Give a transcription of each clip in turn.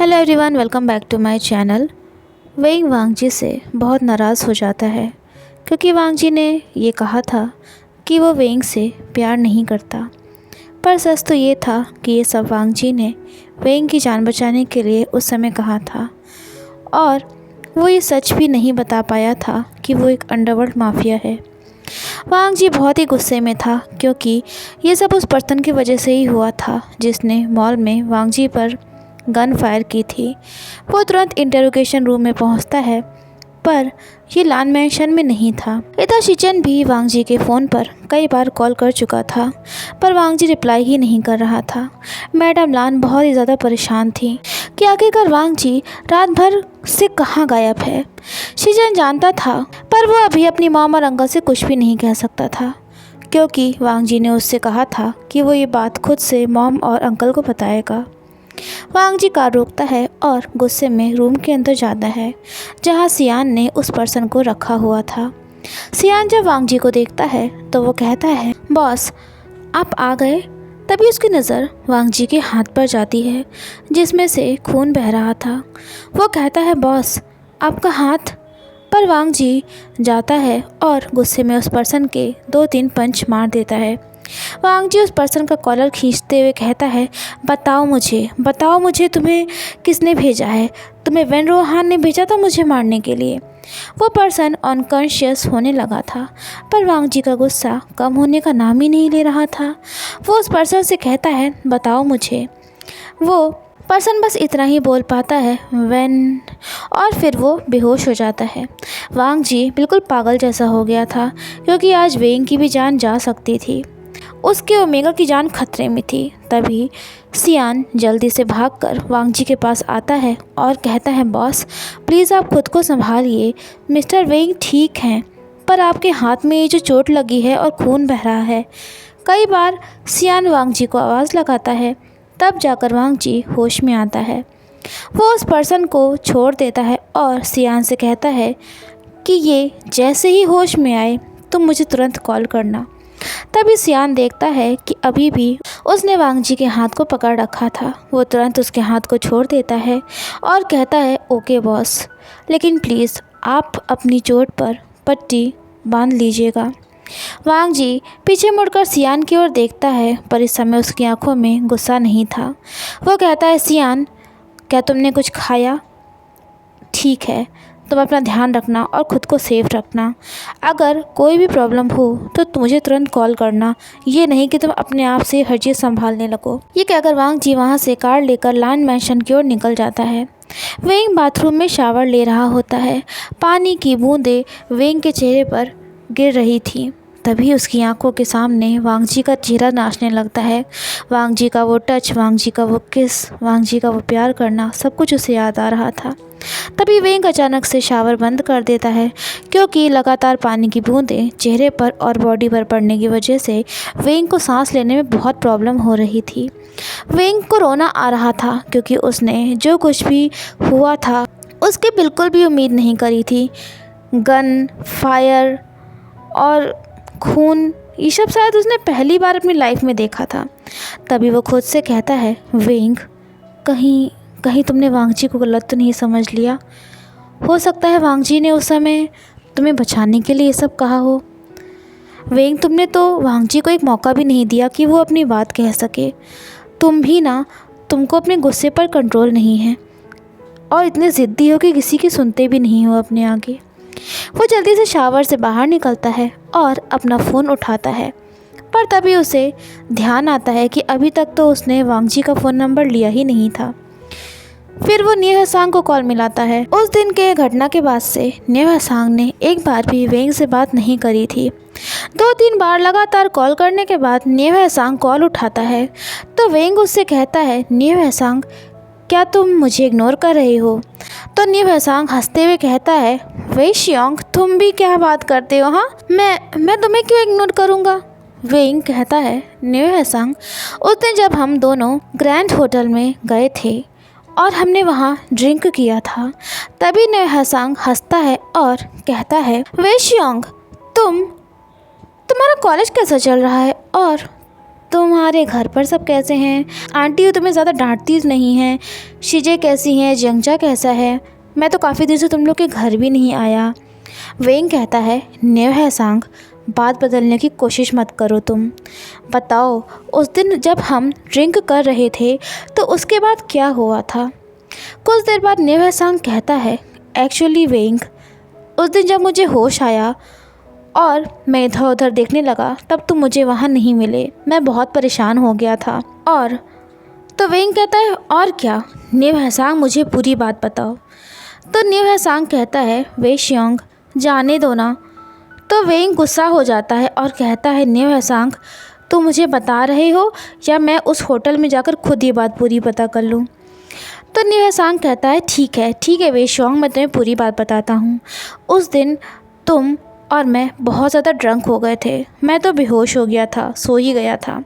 Hello everyone, welcome back to my channel. Wei Ying Wangji से बहुत नाराज़ हो जाता है क्योंकि वांगजी ने ये कहा था कि वो वेइंग से प्यार नहीं करता। पर सच तो ये था कि ये सब वांगजी ने वेइंग की जान बचाने के लिए उस समय कहा था, और वो ये सच भी नहीं बता पाया था कि वो एक अंडरवर्ल्ड माफिया है। वांगजी बहुत ही गुस्से में था क्योंकि ये सब उस पर्सन की वजह से ही हुआ था जिसने मॉल में वांगजी पर गन फायर की थी। वो तुरंत इंटरोगेशन रूम में पहुंचता है, पर ये लान मैंशन में नहीं था। इधर शिचन भी वांगजी के फ़ोन पर कई बार कॉल कर चुका था, पर वांगजी रिप्लाई ही नहीं कर रहा था। मैडम लान बहुत ही ज़्यादा परेशान थी कि आखिरकार वांगजी रात भर से कहाँ गायब है। शिचन जानता था, पर वो अभी अपनी मॉम और अंकल से कुछ भी नहीं कह सकता था क्योंकि वांगजी ने उससे कहा था कि वो ये बात खुद से मॉम और अंकल को बताएगा। वांगजी कार रोकता है और गुस्से में रूम के अंदर जाता है जहां सियान ने उस पर्सन को रखा हुआ था। सियान जब वांगजी को देखता है तो वो कहता है, बॉस आप आ गए। तभी उसकी नज़र वांगजी के हाथ पर जाती है जिसमें से खून बह रहा था। वो कहता है, बॉस आपका हाथ। पर वांगजी जाता है और गुस्से में उस पर्सन के 2-3 पंच मार देता है। वांगजी उस पर्सन का कॉलर खींचते हुए कहता है, बताओ मुझे तुम्हें किसने भेजा है? तुम्हें वेन रोहान ने भेजा था मुझे मारने के लिए। वो पर्सन अनकॉन्शियस होने लगा था, पर वांगजी का गुस्सा कम होने का नाम ही नहीं ले रहा था। वो उस पर्सन से कहता है, बताओ मुझे। वो पर्सन बस इतना ही बोल पाता है, वेन, और फिर वो बेहोश हो जाता है। वांगजी बिल्कुल पागल जैसा हो गया था क्योंकि आज वेइंग की भी जान जा सकती थी। उसके ओमेगा की जान खतरे में थी। तभी सियान जल्दी से भागकर वांगजी के पास आता है और कहता है, बॉस प्लीज़ आप खुद को संभालिए। मिस्टर वेइंग ठीक हैं, पर आपके हाथ में ये जो चोट लगी है और खून बह रहा है। कई बार सियान वांगजी को आवाज़ लगाता है, तब जाकर वांगजी होश में आता है। वो उस पर्सन को छोड़ देता है और सियान से कहता है कि ये जैसे ही होश में आए तुम मुझे तुरंत कॉल करना। तभी सियान देखता है कि अभी भी उसने वांगजी के हाथ को पकड़ रखा था। वो तुरंत उसके हाथ को छोड़ देता है और कहता है, ओके बॉस, लेकिन प्लीज़ आप अपनी चोट पर पट्टी बांध लीजिएगा। वांगजी पीछे मुड़कर सियान की ओर देखता है, पर इस समय उसकी आंखों में गुस्सा नहीं था। वो कहता है, सियान क्या तुमने कुछ खाया? ठीक है, तुम अपना ध्यान रखना और ख़ुद को सेफ रखना। अगर कोई भी प्रॉब्लम हो तो मुझे तुरंत कॉल करना, ये नहीं कि तुम अपने आप से हर चीज़ संभालने लगो। ये कहकर वांगजी वहाँ से कार लेकर लान मैंशन की ओर निकल जाता है। वेइंग बाथरूम में शावर ले रहा होता है। पानी की बूंदें वेइंग के चेहरे पर गिर रही थी। तभी उसकी आंखों के सामने वांगजी का चेहरा नाचने लगता है। वांगजी का वो टच, वांगजी का वो किस, वांगजी का वो प्यार करना, सब कुछ उसे याद आ रहा था। तभी वेइंग अचानक से शावर बंद कर देता है क्योंकि लगातार पानी की बूंदें चेहरे पर और बॉडी पर पड़ने की वजह से वेइंग को सांस लेने में बहुत प्रॉब्लम हो रही थी। वेइंग को रोना आ रहा था क्योंकि उसने जो कुछ भी हुआ था उसकी बिल्कुल भी उम्मीद नहीं करी थी। गन फायर और खून, ये सब शायद उसने पहली बार अपनी लाइफ में देखा था। तभी वो खुद से कहता है, वेइंग कहीं तुमने वांगजी को गलत तो नहीं समझ लिया? हो सकता है वांगजी ने उस समय तुम्हें बचाने के लिए ये सब कहा हो। वेइंग तुमने तो वांगजी को एक मौका भी नहीं दिया कि वो अपनी बात कह सके। तुमको अपने गुस्से पर कंट्रोल नहीं है और इतने ज़िद्दी हो कि किसी की सुनते भी नहीं हो अपने आगे। वो जल्दी से शावर से बाहर निकलता है और अपना फ़ोन उठाता है, पर तभी उसे ध्यान आता है कि अभी तक तो उसने वांगजी का फ़ोन नंबर लिया ही नहीं था। फिर वो न्यू हसांग को कॉल मिलाता है। उस दिन के घटना के बाद से न्यू हसांग ने एक बार भी वेइंग से बात नहीं करी थी। 2-3 बार लगातार कॉल करने के बाद न्यू हसांग कॉल उठाता है तो वेइंग उससे कहता है, न्यू हसांग क्या तुम मुझे इग्नोर कर रही हो? तो न्यू हसांग हंसते हुए कहता है, वेई शियोंग तुम भी क्या बात करते हो? हाँ, मैं तुम्हें क्यों इग्नोर करूँगा? वेइंग कहता है, न्यू हसांग उस दिन जब हम दोनों ग्रैंड होटल में गए थे और हमने वहाँ ड्रिंक किया था, तभी न्यू हसांग हंसता है और कहता है, वेई शियोंग तुम्हारा कॉलेज कैसा चल रहा है और तुम्हारे घर पर सब कैसे हैं? आंटी तुम्हें ज़्यादा डांटती नहीं हैं? शीजे कैसी हैं? जंगचा कैसा है? मैं तो काफ़ी देर से तुम लोग के घर भी नहीं आया। वेंग कहता है, न्यू हैसांग, बात बदलने की कोशिश मत करो तुम। बताओ, उस दिन जब हम ड्रिंक कर रहे थे तो उसके बाद क्या हुआ था? कुछ देर बाद न्यू हैसांग कहता है, एक्चुअली वेंग, उस दिन जब मुझे होश आया और मैं इधर उधर देखने लगा तब तुम मुझे वहाँ नहीं मिले। मैं बहुत परेशान हो गया था। और तो वेंग कहता है, और क्या? न्यू हैसांग, मुझे पूरी बात बताओ। तो न्यू हैसांग कहता है, वे शियोंग, जाने दो ना। तो वेंग गुस्सा हो जाता है और कहता है, न्यू हैसांग, तुम मुझे बता रहे हो या मैं उस होटल में जाकर खुद ये बात पूरी पता कर लूँ? तो न्यू हैसांग कहता है, ठीक है वे शियोंग, मैं तुम्हें पूरी बात बताता हूँ। उस दिन तुम और मैं बहुत ज़्यादा ड्रंक हो गए थे। मैं तो बेहोश हो गया था, सो ही गया था।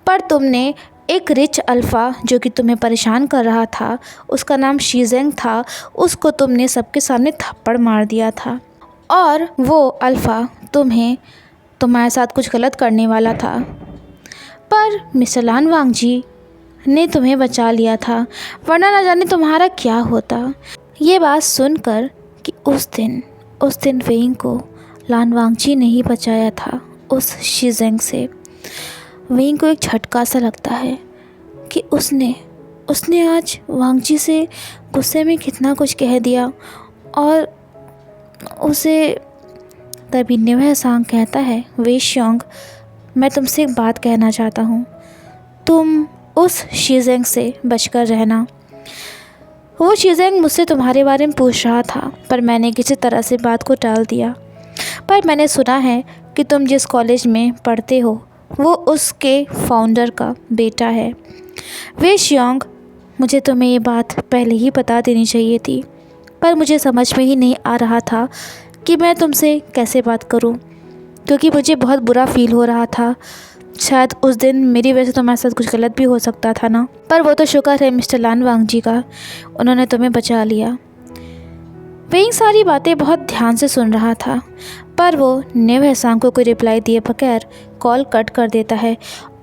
पर तुमने एक रिच अल्फ़ा जो कि तुम्हें परेशान कर रहा था, उसका नाम शीजेंग था, उसको तुमने सबके सामने थप्पड़ मार दिया था। और वो अल्फ़ा तुम्हारे साथ कुछ गलत करने वाला था, पर मिस्टर लान वांग जी ने तुम्हें बचा लिया था, वरना न जाने तुम्हारा क्या होता। ये बात सुनकर कि उस दिन वेंग को लान वांग जी ने ही बचाया था उस शीजेंग से, वेंग को एक झटका सा लगता है कि उसने आज वांग जी से गुस्से में कितना कुछ कह दिया। और उसे तभी न्यू हैसांग कहता है, वे शियोंग, मैं तुमसे एक बात कहना चाहता हूँ। तुम उस शीजेंग से बचकर रहना। वो शीजेंग मुझसे तुम्हारे बारे में पूछ रहा था, पर मैंने किसी तरह से बात को टाल दिया। पर मैंने सुना है कि तुम जिस कॉलेज में पढ़ते हो वो उसके फाउंडर का बेटा है। वे शियोंग, मुझे तुम्हें ये बात पहले ही बता देनी चाहिए थी, पर मुझे समझ में ही नहीं आ रहा था कि मैं तुमसे कैसे बात करूं, क्योंकि मुझे बहुत बुरा फील हो रहा था। शायद उस दिन मेरी वजह से तुम्हारे साथ कुछ गलत भी हो सकता था ना। पर वो तो शुक्र है मिस्टर लान वांग जी का, उन्होंने तुम्हें बचा लिया। वेंग सारी बातें बहुत ध्यान से सुन रहा था, पर वो न्यू हैसांग को कोई रिप्लाई दिए बगैर कॉल कट कर देता है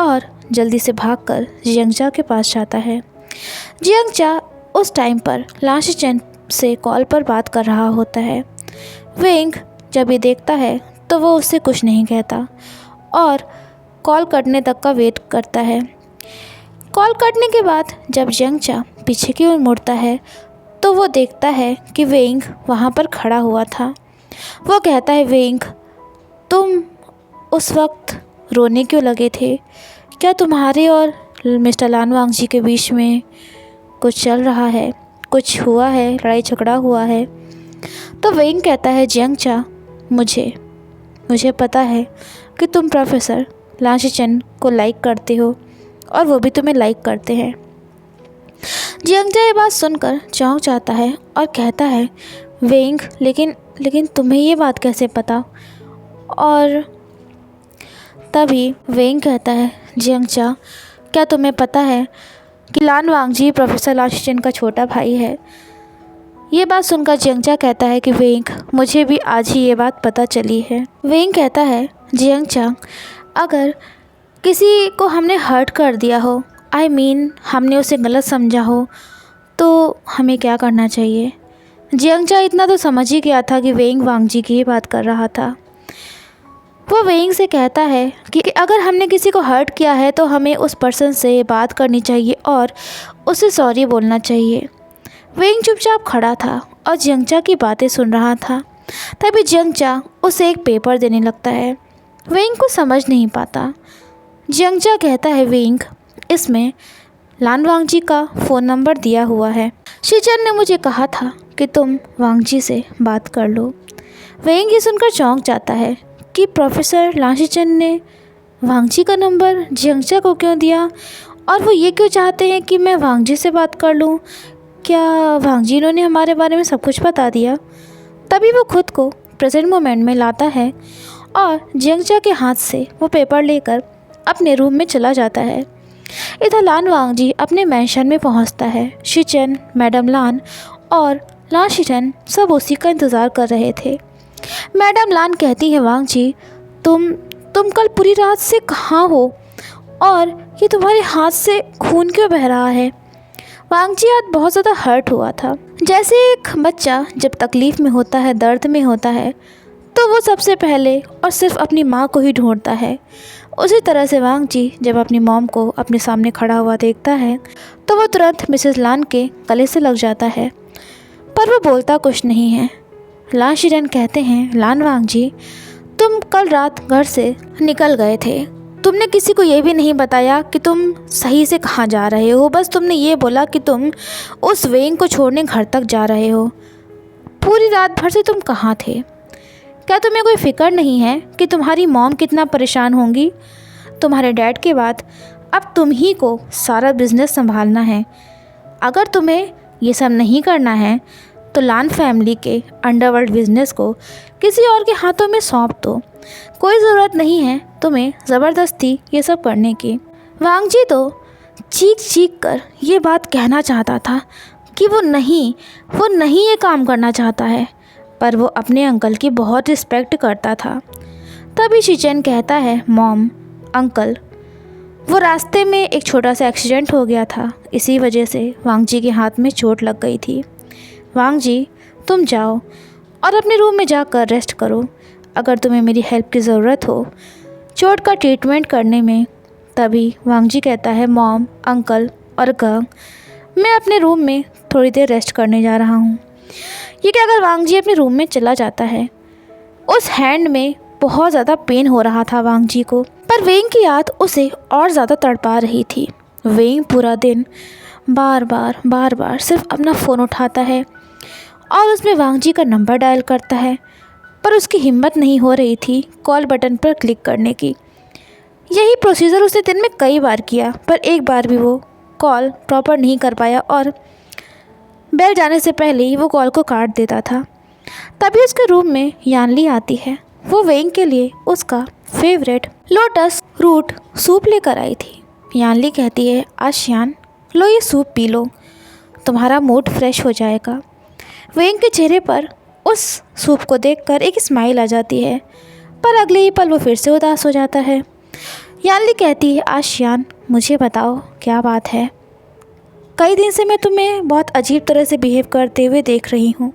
और जल्दी से भागकर जियांगचा के पास जाता है। जियांगचा उस टाइम पर लान शीचेन से कॉल पर बात कर रहा होता है। वेंग जब ये देखता है तो वो उससे कुछ नहीं कहता और कॉल कटने तक का वेट करता है। कॉल कटने के बाद जब जियांगचा पीछे की ओर मुड़ता है तो वो देखता है कि वेंग वहाँ पर खड़ा हुआ था। वो कहता है, वेंग, तुम उस वक्त रोने क्यों लगे थे? क्या तुम्हारे और मिस्टर लान वांग जी के बीच में कुछ चल रहा है, कुछ हुआ है, लड़ाई झगड़ा हुआ है? तो वेंग कहता है, जियांगचा, मुझे पता है कि तुम प्रोफेसर लान शीचेन को लाइक करते हो और वो भी तुम्हें लाइक करते हैं। जियांगचा ये बात सुनकर चौंक जाता है और कहता है, वेंग, लेकिन तुम्हें ये बात कैसे पता? और तभी वेंग कहता है, जियांगचा, क्या तुम्हें पता है कि लान वांग जी प्रोफेसर लान शीचेन का छोटा भाई है? ये बात सुनकर जियांगचा कहता है कि वेंग, मुझे भी आज ही ये बात पता चली है। वेंग कहता है, जियांगचा, अगर किसी को हमने हर्ट कर दिया हो, हमने उसे गलत समझा हो, तो हमें क्या करना चाहिए? जियांगचा इतना तो समझ ही गया था कि वेंग वांग जी की ही बात कर रहा था। वो वेंग से कहता है कि अगर हमने किसी को हर्ट किया है तो हमें उस पर्सन से बात करनी चाहिए और उसे सॉरी बोलना चाहिए। वेंग चुपचाप खड़ा था और जियांगचा की बातें सुन रहा था। तभी जियांगचा उसे एक पेपर देने लगता है। वेंग को समझ नहीं पाता। जियांगचा कहता है, वेंग, इसमें लान वांग जी का फ़ोन नंबर दिया हुआ है। शीचेन ने मुझे कहा था कि तुम वांग जी से बात कर लो। वेंग ये सुनकर चौंक जाता है कि प्रोफेसर लान शीचेन ने वांग जी का नंबर जियांगचा को क्यों दिया और वो ये क्यों चाहते हैं कि मैं वांग जी से बात कर लूँ? क्या वांग जी ने हमारे बारे में सब कुछ बता दिया? तभी वो खुद को प्रेजेंट मोमेंट में लाता है और जियांगचा के हाथ से वो पेपर लेकर अपने रूम में चला जाता है। इधर लान वांग जी अपने मैंशन में पहुंचता है। शीचेन, मैडम लान और लान शीचेन सब उसी का इंतज़ार कर रहे थे। मैडम लान कहती है, वांग जी, तुम कल पूरी रात से कहाँ हो और ये तुम्हारे हाथ से खून क्यों बह रहा है? वांगजी आज बहुत ज़्यादा हर्ट हुआ था। जैसे एक बच्चा जब तकलीफ़ में होता है, दर्द में होता है, तो वो सबसे पहले और सिर्फ अपनी माँ को ही ढूंढता है। उसी तरह से वांगजी जब अपनी मॉम को अपने सामने खड़ा हुआ देखता है तो वो तुरंत मिसेस लान के गले से लग जाता है, पर वो बोलता कुछ नहीं है। लान शीरेन कहते हैं, लान वांगजी, तुम कल रात घर से निकल गए थे। तुमने किसी को ये भी नहीं बताया कि तुम सही से कहाँ जा रहे हो, बस तुमने ये बोला कि तुम उस वेइंग को छोड़ने घर तक जा रहे हो। पूरी रात भर से तुम कहाँ थे? क्या तुम्हें कोई फ़िक्र नहीं है कि तुम्हारी मॉम कितना परेशान होंगी? तुम्हारे डैड के बाद अब तुम ही को सारा बिज़नेस संभालना है। अगर तुम्हें ये सब नहीं करना है तो लान फैमिली के अंडरवर्ल्ड बिजनेस को किसी और के हाथों में सौंप दो। कोई ज़रूरत नहीं है तुम्हें ज़बरदस्ती ये सब करने की। वांगजी तो चीख चीख कर ये बात कहना चाहता था कि वो नहीं ये काम करना चाहता है, पर वो अपने अंकल की बहुत रिस्पेक्ट करता था। तभी शीचेन कहता है, मॉम, अंकल, वो रास्ते में एक छोटा सा एक्सीडेंट हो गया था, इसी वजह से वांगजी के हाथ में चोट लग गई थी। वांगजी, तुम जाओ और अपने रूम में जाकर रेस्ट करो। अगर तुम्हें मेरी हेल्प की ज़रूरत हो चोट का ट्रीटमेंट करने में। तभी वांगजी कहता है, मॉम, अंकल और गंग, मैं अपने रूम में थोड़ी देर रेस्ट करने जा रहा हूँ। ये क्या अगर वांगजी अपने रूम में चला जाता है। उस हैंड में बहुत ज़्यादा पेन हो रहा था वांगजी को, पर वेइंग की याद उसे और ज़्यादा तड़पा रही थी। वेइंग पूरा दिन बार बार सिर्फ अपना फ़ोन उठाता है और उसमें वांगजी का नंबर डायल करता है, पर उसकी हिम्मत नहीं हो रही थी कॉल बटन पर क्लिक करने की। यही प्रोसीजर उसने दिन में कई बार किया, पर एक बार भी वो कॉल प्रॉपर नहीं कर पाया और बेल जाने से पहले ही वो कॉल को काट देता था। तभी उसके रूम में यानली आती है। वो वेइंग के लिए उसका फेवरेट लोटस रूट सूप लेकर आई थी। यानली कहती है, आशियान, लो ये सूप पी लो, तुम्हारा मूड फ्रेश हो जाएगा। वेइंग के चेहरे पर उस सूप को देखकर एक स्माइल आ जाती है, पर अगले ही पल वो फिर से उदास हो जाता है। यानली कहती है, आशियान, मुझे बताओ क्या बात है? कई दिन से मैं तुम्हें बहुत अजीब तरह से बिहेव करते हुए देख रही हूँ।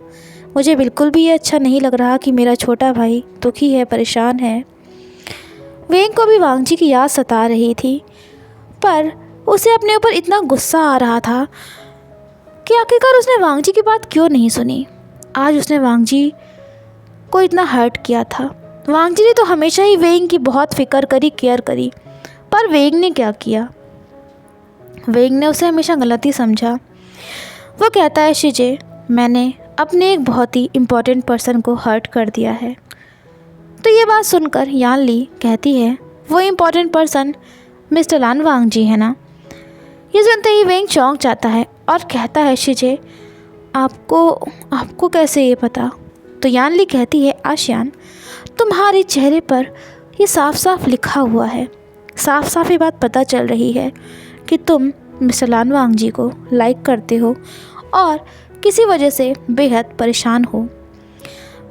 मुझे बिल्कुल भी ये अच्छा नहीं लग रहा कि मेरा छोटा भाई दुखी है, परेशान है। वेइंग को भी वांगजी की याद सता रही थी, पर उसे अपने ऊपर इतना गुस्सा आ रहा था कि आखिरकार उसने वांगजी की बात क्यों नहीं सुनी। आज उसने वांगजी को इतना हर्ट किया था। वांगजी ने तो हमेशा ही वेइंग की बहुत फिक्र करी, केयर करी, पर वेइंग ने क्या किया? वेइंग ने उसे हमेशा गलत ही समझा। वो कहता है, शीजे, मैंने अपने एक बहुत ही इम्पोर्टेंट पर्सन को हर्ट कर दिया है। तो ये बात सुनकर यानली कहती है, वो इम्पोर्टेंट पर्सन मिस्टर लान वांगजी है ना? ये सुनते ही वेइंग चौंक जाता है और कहता है, शीजे, आपको कैसे ये पता? तो यानली कहती है, आशियान, तुम्हारे चेहरे पर ये साफ साफ लिखा हुआ है, साफ साफ ये बात पता चल रही है कि तुम मिस्टर लान वांगजी को लाइक करते हो और किसी वजह से बेहद परेशान हो।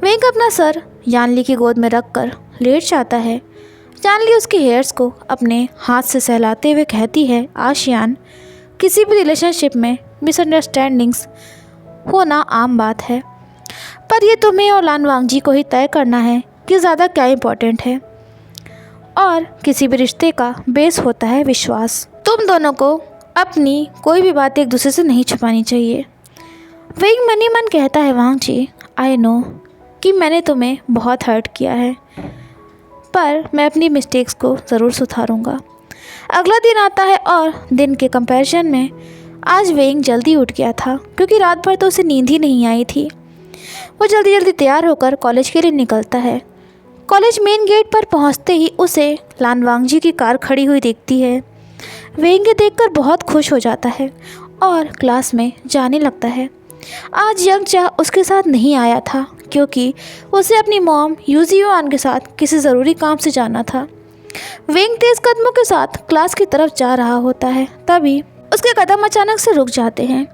वेइंग अपना सर यानली की गोद में रख कर लेट जाता है। यानली उसके हेयर्स को अपने हाथ से सहलाते हुए कहती है, आशियान, किसी भी रिलेशनशिप में मिसअंडरस्टैंडिंग्स होना आम बात है, पर ये तुम्हें और लान वांगजी को ही तय करना है कि ज़्यादा क्या इम्पोर्टेंट है। और किसी भी रिश्ते का बेस होता है विश्वास। तुम दोनों को अपनी कोई भी बात एक दूसरे से नहीं छुपानी चाहिए। वेइंग मन ही मन कहता है, वांगजी, आई नो कि मैंने तुम्हें बहुत हर्ट किया है, पर मैं अपनी मिस्टेक्स को ज़रूर सुधारूंगा। अगला दिन आता है और दिन के कंपैरिजन में आज वेइंग जल्दी उठ गया था, क्योंकि रात भर तो उसे नींद ही नहीं आई थी। वो जल्दी तैयार होकर कॉलेज के लिए निकलता है। कॉलेज मेन गेट पर पहुंचते ही उसे लान वांगजी की कार खड़ी हुई दिखती है। वेइंग देखकर बहुत खुश हो जाता है और क्लास में जाने लगता है। आज यंगचा उसके साथ नहीं आया था, क्योंकि उसे अपनी मॉम यूजियोआन के साथ किसी ज़रूरी काम से जाना था। वेइंग तेज़ कदमों के साथ क्लास की तरफ जा रहा होता है, तभी उसके कदम अचानक से रुक जाते हैं।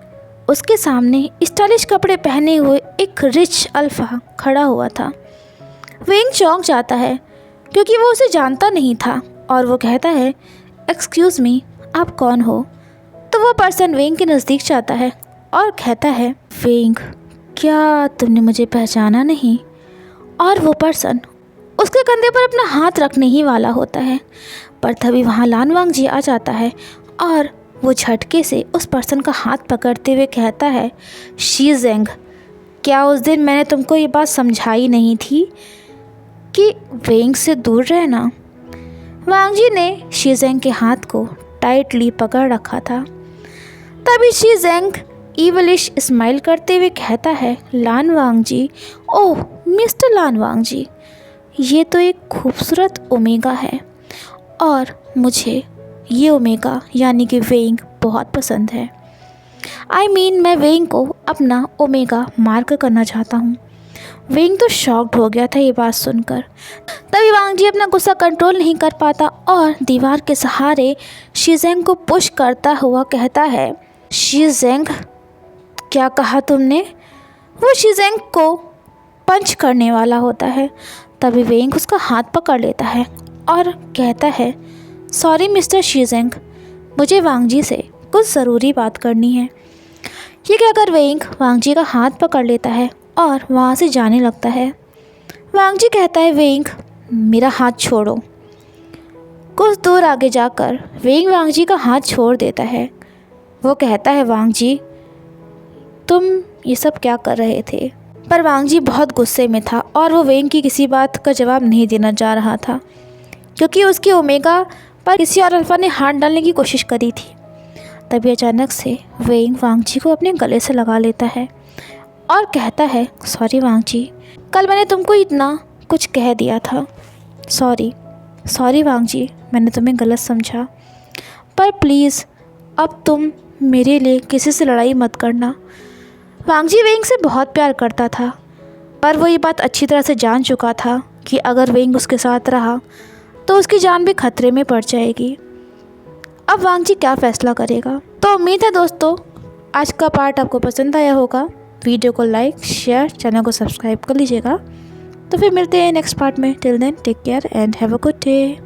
उसके सामने स्टाइलिश कपड़े पहने हुए एक रिच अल्फा खड़ा हुआ था। वेइंग चौंक जाता है, क्योंकि वो उसे जानता नहीं था, और वो कहता है, एक्सक्यूज़ मी, आप कौन हो? तो वो पर्सन वेंग के नज़दीक जाता है और कहता है, वेंग, क्या तुमने मुझे पहचाना नहीं? और वो पर्सन उसके कंधे पर अपना हाथ रखने ही वाला होता है, पर तभी वहाँ लान वांग जी आ जाता है और वो झटके से उस पर्सन का हाथ पकड़ते हुए कहता है, शी जेंग, क्या उस दिन मैंने तुमको ये बात समझाई नहीं थी कि वेंग से दूर रहना? वांग जी ने शी जेंग के हाथ को टाइटली पकड़ रखा था। तभी शी जेंग ईवलिश स्माइल करते हुए कहता है, लान वांग जी, ओह मिस्टर लान वांग जी, ये तो एक खूबसूरत ओमेगा है और मुझे ये ओमेगा यानी कि वेंग बहुत पसंद है। मैं वेंग को अपना ओमेगा मार्क करना चाहता हूँ। वेंग तो शॉक्ड हो गया था ये बात सुनकर। तभी वांग जी अपना गुस्सा कंट्रोल नहीं कर पाता और दीवार के सहारे शीजेंग को पुश करता हुआ कहता है, शीजेंग, क्या कहा तुमने? वो शीजेंग को पंच करने वाला होता है। तभी वेंग उसका हाथ पकड़ लेता है और कहता है, सॉरी मिस्टर शीजेंग, मुझे वांग जी से कुछ ज़रूरी बात करनी है। ये कहकर वेंग वांग जी का हाथ पकड़ लेता है और वहाँ से जाने लगता है। वांग जी कहता है, वेंग, मेरा हाथ छोड़ो। कुछ दूर आगे जाकर वेंग वांग जी का हाथ छोड़ देता है। वो कहता है, वांग जी, तुम ये सब क्या कर रहे थे? पर वांग जी बहुत गुस्से में था और वो वेंग की किसी बात का जवाब नहीं देना चाह रहा था, क्योंकि उसके ओमेगा पर किसी और अल्फा ने हाथ डालने की कोशिश करी थी। तभी अचानक से वेंग वांग जी को अपने गले से लगा लेता है और कहता है, सॉरी वांग जी, कल मैंने तुमको इतना कुछ कह दिया था। सॉरी वांग जी, मैंने तुम्हें गलत समझा। पर प्लीज़ अब तुम मेरे लिए किसी से लड़ाई मत करना। वांग जी वेंग से बहुत प्यार करता था, पर वो ये बात अच्छी तरह से जान चुका था कि अगर वेंग उसके साथ रहा तो उसकी जान भी खतरे में पड़ जाएगी। अब वांग जी क्या फ़ैसला करेगा? तो उम्मीद है दोस्तों आज का पार्ट आपको पसंद आया होगा। वीडियो को लाइक, शेयर, चैनल को सब्सक्राइब कर लीजिएगा। तो फिर मिलते हैं नेक्स्ट पार्ट में। Till then take care and have a good day.